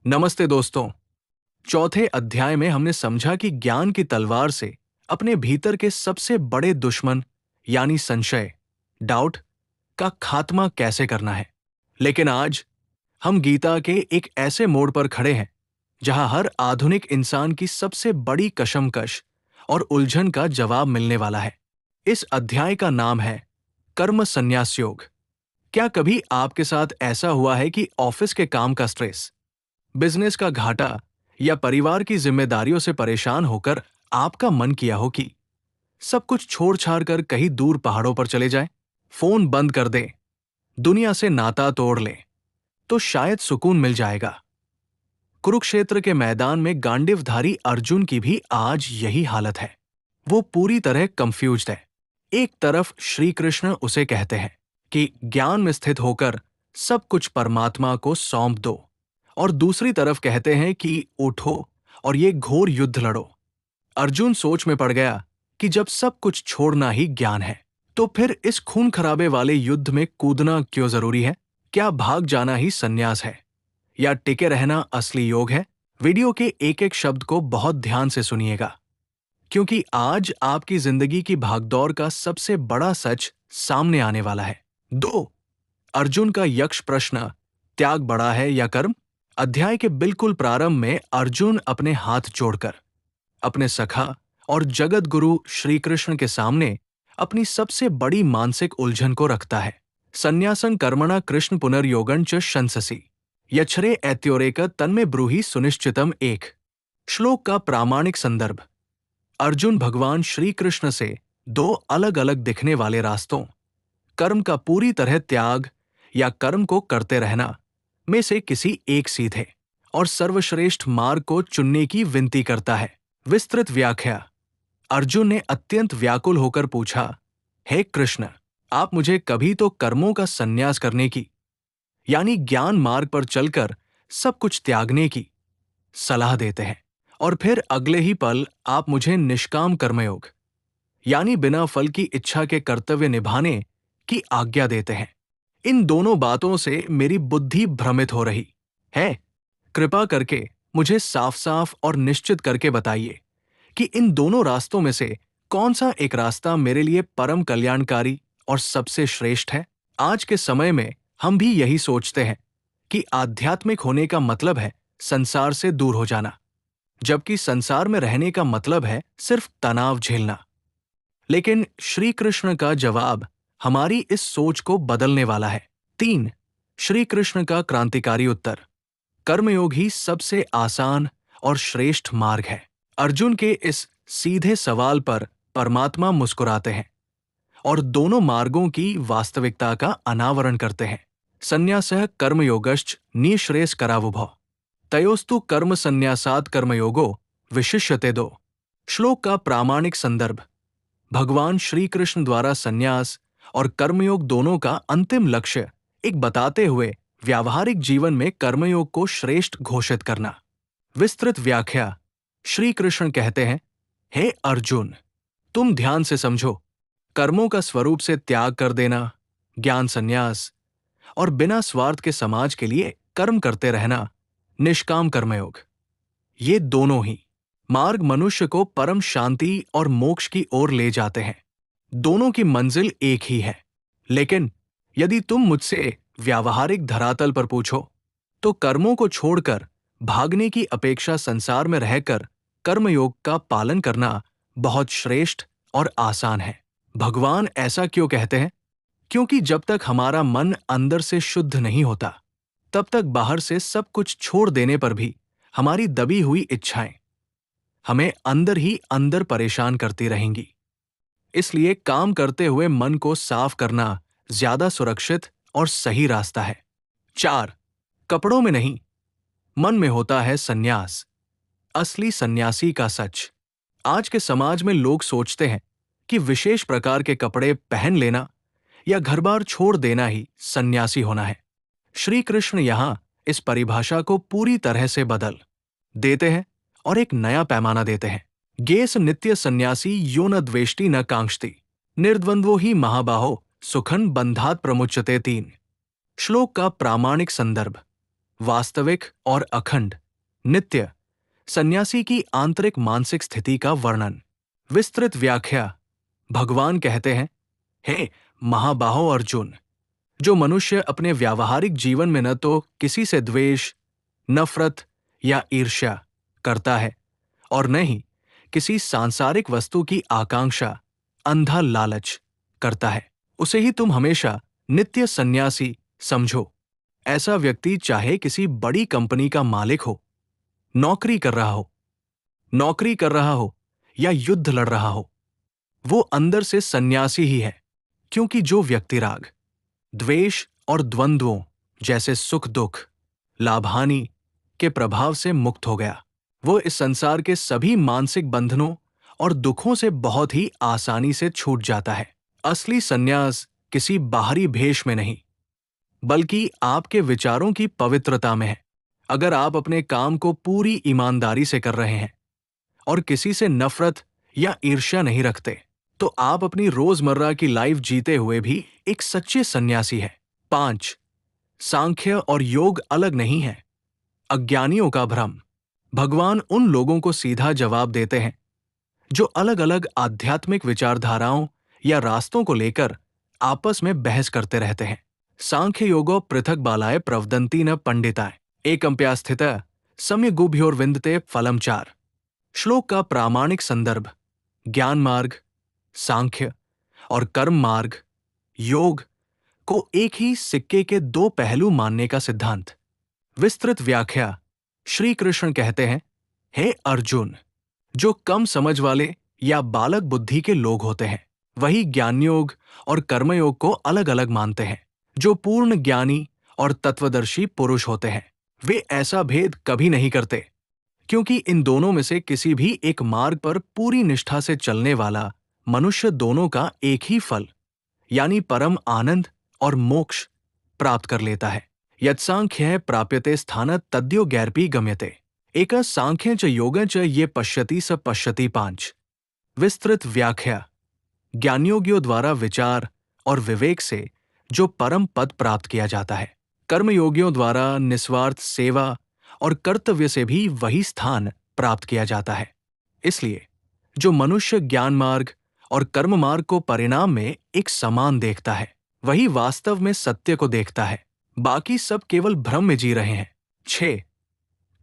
नमस्ते दोस्तों। चौथे अध्याय में हमने समझा कि ज्ञान की तलवार से अपने भीतर के सबसे बड़े दुश्मन यानी संशय, डाउट का खात्मा कैसे करना है। लेकिन आज हम गीता के एक ऐसे मोड़ पर खड़े हैं जहां हर आधुनिक इंसान की सबसे बड़ी कशमकश और उलझन का जवाब मिलने वाला है। इस अध्याय का नाम है कर्म संन्यास योग। क्या कभी आपके साथ ऐसा हुआ है कि ऑफिस के काम का स्ट्रेस, बिजनेस का घाटा या परिवार की जिम्मेदारियों से परेशान होकर आपका मन किया हो कि सब कुछ छोड़ छाड़ कर कहीं दूर पहाड़ों पर चले जाएं, फोन बंद कर दें, दुनिया से नाता तोड़ लें, तो शायद सुकून मिल जाएगा। कुरुक्षेत्र के मैदान में गांडीवधारी अर्जुन की भी आज यही हालत है। वो पूरी तरह कंफ्यूज्ड है। एक तरफ श्री कृष्ण उसे कहते हैं कि ज्ञान में स्थित होकर सब कुछ परमात्मा को सौंप दो, और दूसरी तरफ कहते हैं कि उठो और ये घोर युद्ध लड़ो। अर्जुन सोच में पड़ गया कि जब सब कुछ छोड़ना ही ज्ञान है, तो फिर इस खून खराबे वाले युद्ध में कूदना क्यों जरूरी है? क्या भाग जाना ही संन्यास है, या टिके रहना असली योग है? वीडियो के एक एक शब्द को बहुत ध्यान से सुनिएगा, क्योंकि आज आपकी जिंदगी की भागदौड़ का सबसे बड़ा सच सामने आने वाला है। 2, अर्जुन का यक्ष प्रश्न, त्याग बड़ा है या कर्म? अध्याय के बिल्कुल प्रारंभ में अर्जुन अपने हाथ जोड़कर अपने सखा और जगत गुरु श्री कृष्ण के सामने अपनी सबसे बड़ी मानसिक उलझन को रखता है। संन्यासं कर्मणा कृष्ण पुनर्योगं च शंससि यच्छरे ऐत्योरेक तन्मे ब्रूहि सुनिश्चितम। एक श्लोक का प्रामाणिक संदर्भ। अर्जुन भगवान श्री कृष्ण से दो अलग अलग दिखने वाले रास्तों, कर्म का पूरी तरह त्याग या कर्म को करते रहना में से किसी एक सीधे और सर्वश्रेष्ठ मार्ग को चुनने की विनती करता है। विस्तृत व्याख्या। अर्जुन ने अत्यंत व्याकुल होकर पूछा, हे कृष्ण, आप मुझे कभी तो कर्मों का संन्यास करने की यानी ज्ञान मार्ग पर चलकर सब कुछ त्यागने की सलाह देते हैं, और फिर अगले ही पल आप मुझे निष्काम कर्मयोग यानी बिना फल की इच्छा के कर्तव्य निभाने की आज्ञा देते हैं। इन दोनों बातों से मेरी बुद्धि भ्रमित हो रही है। कृपा करके मुझे साफ साफ और निश्चित करके बताइए कि इन दोनों रास्तों में से कौन सा एक रास्ता मेरे लिए परम कल्याणकारी और सबसे श्रेष्ठ है। आज के समय में हम भी यही सोचते हैं कि आध्यात्मिक होने का मतलब है संसार से दूर हो जाना, जबकि संसार में रहने का मतलब है सिर्फ तनाव झेलना। लेकिन श्री कृष्ण का जवाब हमारी इस सोच को बदलने वाला है। 3, श्री कृष्ण का क्रांतिकारी उत्तर, कर्मयोग ही सबसे आसान और श्रेष्ठ मार्ग है। अर्जुन के इस सीधे सवाल पर परमात्मा मुस्कुराते हैं और दोनों मार्गों की वास्तविकता का अनावरण करते हैं। संन्यासः कर्मयोगश्च निःश्रेयस्करावुभौ तयोस्तु कर्म संन्यासात् कर्मयोगो विशिष्यते। 2, श्लोक का प्रामाणिक संदर्भ। भगवान श्री कृष्ण द्वारा संन्यास और कर्मयोग दोनों का अंतिम लक्ष्य एक बताते हुए व्यावहारिक जीवन में कर्मयोग को श्रेष्ठ घोषित करना। विस्तृत व्याख्या। श्री कृष्ण कहते हैं, हे अर्जुन, तुम ध्यान से समझो, कर्मों का स्वरूप से त्याग कर देना, ज्ञान संन्यास और बिना स्वार्थ के समाज के लिए कर्म करते रहना, निष्काम कर्मयोग, ये दोनों ही मार्ग मनुष्य को परम शांति और मोक्ष की ओर ले जाते हैं। दोनों की मंजिल एक ही है। लेकिन यदि तुम मुझसे व्यावहारिक धरातल पर पूछो, तो कर्मों को छोड़कर भागने की अपेक्षा संसार में रहकर कर्मयोग का पालन करना बहुत श्रेष्ठ और आसान है। भगवान ऐसा क्यों कहते हैं? क्योंकि जब तक हमारा मन अंदर से शुद्ध नहीं होता, तब तक बाहर से सब कुछ छोड़ देने पर भी हमारी दबी हुई इच्छाएं हमें अंदर ही अंदर परेशान करती रहेंगी। इसलिए काम करते हुए मन को साफ करना ज्यादा सुरक्षित और सही रास्ता है। 4, कपड़ों में नहीं, मन में होता है संन्यास, असली सन्यासी का सच। आज के समाज में लोग सोचते हैं कि विशेष प्रकार के कपड़े पहन लेना या घर-बार छोड़ देना ही सन्यासी होना है। श्री कृष्ण यहां इस परिभाषा को पूरी तरह से बदल देते हैं और एक नया पैमाना देते हैं। गेस नित्य सन्यासी यो न द्वेष्टि न कांक्षति निर्द्वंद्वो ही महाबाहो सुखन बंधात प्रमुच्यते। 3, श्लोक का प्रामाणिक संदर्भ। वास्तविक और अखंड, नित्य सन्यासी की आंतरिक मानसिक स्थिति का वर्णन। विस्तृत व्याख्या। भगवान कहते हैं, हे महाबाहो अर्जुन, जो मनुष्य अपने व्यावहारिक जीवन में न तो किसी से द्वेष, नफरत या ईर्ष्या करता है और न ही किसी सांसारिक वस्तु की आकांक्षा, अंधा लालच करता है, उसे ही तुम हमेशा नित्य सन्यासी समझो। ऐसा व्यक्ति चाहे किसी बड़ी कंपनी का मालिक हो, नौकरी कर रहा हो या युद्ध लड़ रहा हो, वो अंदर से सन्यासी ही है। क्योंकि जो व्यक्ति राग, द्वेष और द्वंद्वों जैसे सुख दुख, लाभ हानि के प्रभाव से मुक्त हो गया, वो इस संसार के सभी मानसिक बंधनों और दुखों से बहुत ही आसानी से छूट जाता है। असली सन्यास किसी बाहरी भेष में नहीं, बल्कि आपके विचारों की पवित्रता में है। अगर आप अपने काम को पूरी ईमानदारी से कर रहे हैं और किसी से नफरत या ईर्ष्या नहीं रखते, तो आप अपनी रोजमर्रा की लाइफ जीते हुए भी एक सच्चे सन्यासी हैं। 5. सांख्य और योग अलग नहीं है। अज्ञानियों का भ्रम। भगवान उन लोगों को सीधा जवाब देते हैं जो अलग अलग आध्यात्मिक विचारधाराओं या रास्तों को लेकर आपस में बहस करते रहते हैं। सांख्य योगो पृथक बालाय प्रवदंती न पंडिताय एकम्प्यास्थित सम्यगुभ्योर्विन्दते फलम 4। श्लोक का प्रामाणिक संदर्भ ज्ञान मार्ग, सांख्य और कर्म मार्ग, योग को एक ही सिक्के के दो पहलू मानने का सिद्धांत। विस्तृत व्याख्या। श्री कृष्ण कहते हैं, हे अर्जुन, जो कम समझ वाले या बालक बुद्धि के लोग होते हैं, वही ज्ञानयोग और कर्मयोग को अलग अलग मानते हैं। जो पूर्ण ज्ञानी और तत्वदर्शी पुरुष होते हैं, वे ऐसा भेद कभी नहीं करते, क्योंकि इन दोनों में से किसी भी एक मार्ग पर पूरी निष्ठा से चलने वाला मनुष्य दोनों का एक ही फल यानी परम आनंद और मोक्ष प्राप्त कर लेता है। यत्सांख्य प्राप्यते स्थान तद्यो गैरपी गम्यते एक सांख्य च योग च ये पश्यति स पश्यति 5। विस्तृत व्याख्या। ज्ञानयोगियों द्वारा विचार और विवेक से जो परम पद प्राप्त किया जाता है, कर्मयोगियों द्वारा निस्वार्थ सेवा और कर्तव्य से भी वही स्थान प्राप्त किया जाता है। इसलिए जो मनुष्य ज्ञान मार्ग और कर्म मार्ग को परिणाम में एक समान देखता है, वही वास्तव में सत्य को देखता है। बाकी सब केवल भ्रम में जी रहे हैं। 6.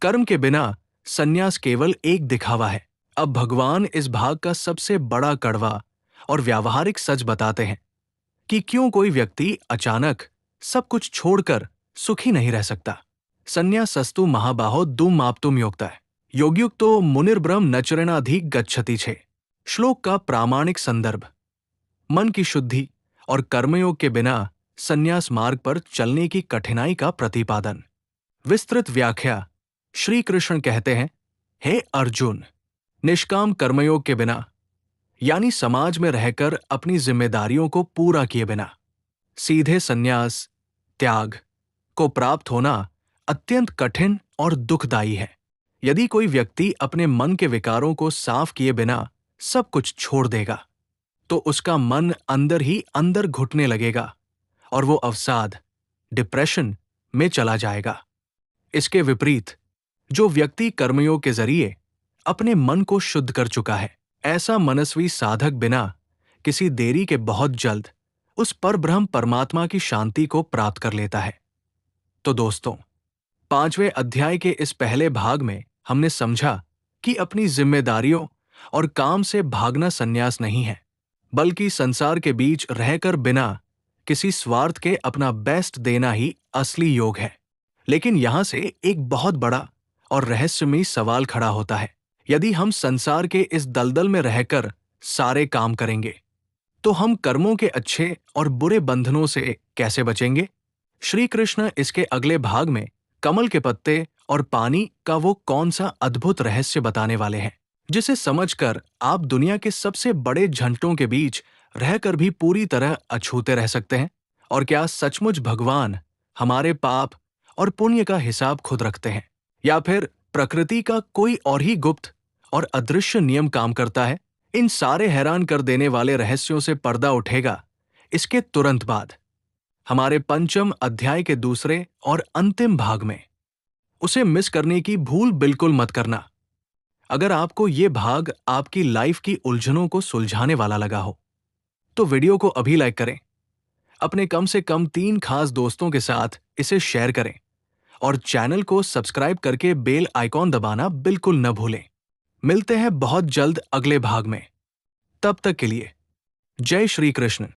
कर्म के बिना सन्यास केवल एक दिखावा है। अब भगवान इस भाग का सबसे बड़ा कड़वा और व्यावहारिक सच बताते हैं कि क्यों कोई व्यक्ति अचानक सब कुछ छोड़कर सुखी नहीं रह सकता। सन्यासस्तु महाबाहो दुमाप्तुम योक्तः योगयुक्तो मुनिर्ब्रह्म नचरणाधिक गच्छति 6। श्लोक का प्रामाणिक संदर्भ मन की शुद्धि और कर्मयोग के बिना सन्यास मार्ग पर चलने की कठिनाई का प्रतिपादन। विस्तृत व्याख्या। श्री कृष्ण कहते हैं, हे अर्जुन, निष्काम कर्मयोग के बिना यानी समाज में रहकर अपनी जिम्मेदारियों को पूरा किए बिना सीधे सन्यास त्याग को प्राप्त होना अत्यंत कठिन और दुखदायी है। यदि कोई व्यक्ति अपने मन के विकारों को साफ किए बिना सब कुछ छोड़ देगा, तो उसका मन अंदर ही अंदर घुटने लगेगा और वो अवसाद, डिप्रेशन में चला जाएगा। इसके विपरीत जो व्यक्ति कर्मयोग के जरिए अपने मन को शुद्ध कर चुका है, ऐसा मनस्वी साधक बिना किसी देरी के बहुत जल्द उस परब्रह्म परमात्मा की शांति को प्राप्त कर लेता है। तो दोस्तों, 5वें अध्याय के इस पहले भाग में हमने समझा कि अपनी जिम्मेदारियों और काम से भागना सन्यास नहीं है, बल्कि संसार के बीच रहकर बिना किसी स्वार्थ के अपना बेस्ट देना ही असली योग है। लेकिन यहां से एक बहुत बड़ा और रहस्यमयी सवाल खड़ा होता है। यदि हम संसार के इस दलदल में रहकर सारे काम करेंगे, तो हम कर्मों के अच्छे और बुरे बंधनों से कैसे बचेंगे? श्री कृष्ण इसके अगले भाग में कमल के पत्ते और पानी का वो कौन सा अद्भुत रहस्य बताने वाले हैं, जिसे समझकर आप दुनिया के सबसे बड़े झंटों के बीच रहकर भी पूरी तरह अछूते रह सकते हैं। और क्या सचमुच भगवान हमारे पाप और पुण्य का हिसाब खुद रखते हैं, या फिर प्रकृति का कोई और ही गुप्त और अदृश्य नियम काम करता है? इन सारे हैरान कर देने वाले रहस्यों से पर्दा उठेगा इसके तुरंत बाद हमारे 5वें अध्याय के दूसरे और अंतिम भाग में। उसे मिस करने की भूल बिल्कुल मत करना। अगर आपको ये भाग आपकी लाइफ की उलझनों को सुलझाने वाला लगा हो, तो वीडियो को अभी लाइक करें, अपने कम से कम 3 खास दोस्तों के साथ इसे शेयर करें और चैनल को सब्सक्राइब करके बेल आइकॉन दबाना बिल्कुल न भूलें। मिलते हैं बहुत जल्द अगले भाग में। तब तक के लिए जय श्री कृष्ण।